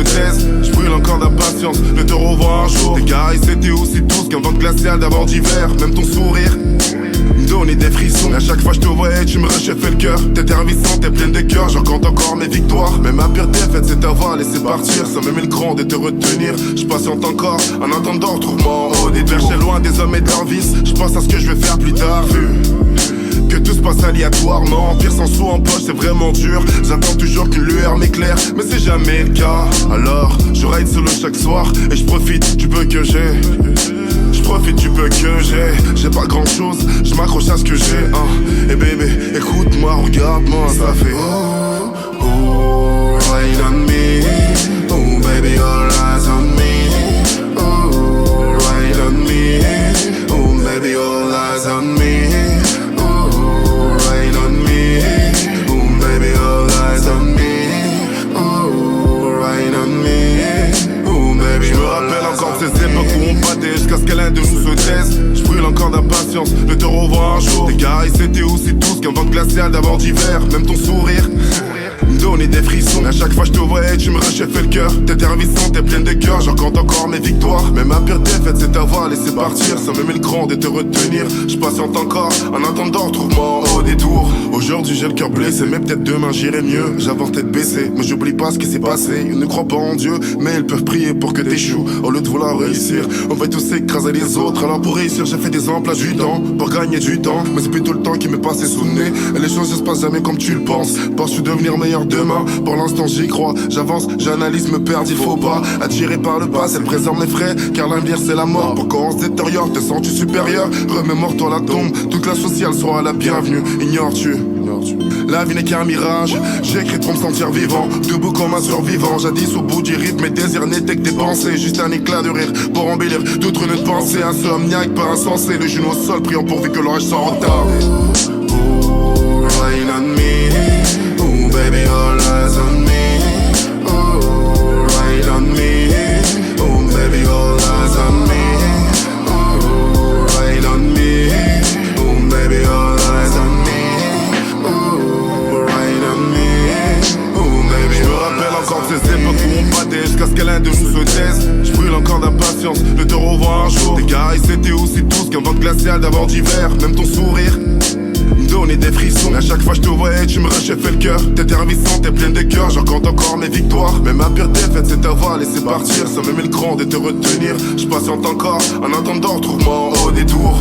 13. Je brûle encore d'impatience de te revoir un jour. Tes gars ils étaient aussi tous qu'un vent glacial d'avant d'hiver. Même ton sourire me donnait des frissons. À chaque fois je te voyais tu me réchauffais le cœur. T'es ravissante, t'es pleine de cœur. J'en compte encore mes victoires. Mais ma pire défaite c'est t'avoir laissé partir sans même le cran de te retenir. Je patiente encore en attendant retrouve-moi en haut des tours. Loin des hommes et de leur vice. Je pense à ce que je vais faire plus tard. Vu que tout se passe aléatoirement, pire sans sous en poche c'est vraiment dur. J'attends toujours qu'une lueur m'éclaire, mais c'est jamais le cas. Alors je ride solo chaque soir et je profite du peu que j'ai. Je profite du peu que j'ai pas grand chose, je m'accroche à ce que j'ai Et bébé, écoute-moi, regarde-moi, ça fait ride on me. Oh baby, all eyes on me. Oh, ride on me. Oh baby, all eyes on me. Ces époques où on battait jusqu'à ce que l'un de nous se taise. Je brûle encore d'impatience de te revoir un jour. Tes gars ils étaient aussi tous qu'un vent glacial d'avant d'hiver. Même ton sourire me donnait des frissons. À chaque fois je te voyais tu me réchauffais le cœur. T'es ravissante, t'es pleine de cœur. J'en compte encore mes victoires. Mais ma pire défaite c'est t'avoir laissé partir sans même le cran de te retenir. Je patiente encore en attendant retrouve-moi en haut des tours. Aujourd'hui j'ai le cœur blessé mais peut-être demain j'irai mieux. J'avance tête baissée mais j'oublie pas ce qui s'est passé. Ils ne croient pas en Dieu mais ils peuvent prier pour que t'échoues. Au lieu de vouloir réussir, on va tous écraser les autres. Alors pour réussir j'ai fait des emplois du temps pour gagner du temps. Mais c'est plutôt le temps qui m'est passé sous le nez. Et les choses ne se passent jamais comme tu le penses. Penses-tu devenir meilleur demain? Pour l'instant j'y crois. J'avance, j'analyse, me perdre, il faut pas attiré par le passé, le présent m'effraie. Car l'avenir c'est la mort. Pour quand on se détériore, te sens-tu supérieur? Remémore-toi la tombe, toute la sociale sera la bienvenue. Ignores-tu? La vie n'est qu'un mirage, j'écris pour me sentir vivant. Debout comme un survivant, jadis au bout du rythme. Mes désirs n'étaient que des pensées, juste un éclat de rire pour embellir d'autres nœuds de pensée. Insomniaque, pas insensé, le genou au sol, priant pourvu que l'orage s'en retarde. Oh, rain on me. Oh baby, all eyes on me. Oh, rain on me. Oh baby, all eyes on me. Oh, rain on me. Oh baby, all eyes on me. Ces époques où on battait jusqu'à ce que l'un de nous se taise. Je brûle encore d'impatience de te revoir un jour. Tes gars ils étaient aussi tous qu'un vent glacial d'avant d'hiver. Même ton sourire me donnait des frissons. À chaque fois je te voyais tu me réchauffais le cœur. T'es ravissante, t'es pleine de cœur. J'en compte encore mes victoires. Mais ma pire défaite c'est t'avoir laissé partir sans même le cran de te retenir. Je patiente encore en attendant retrouve-moi en haut des tours.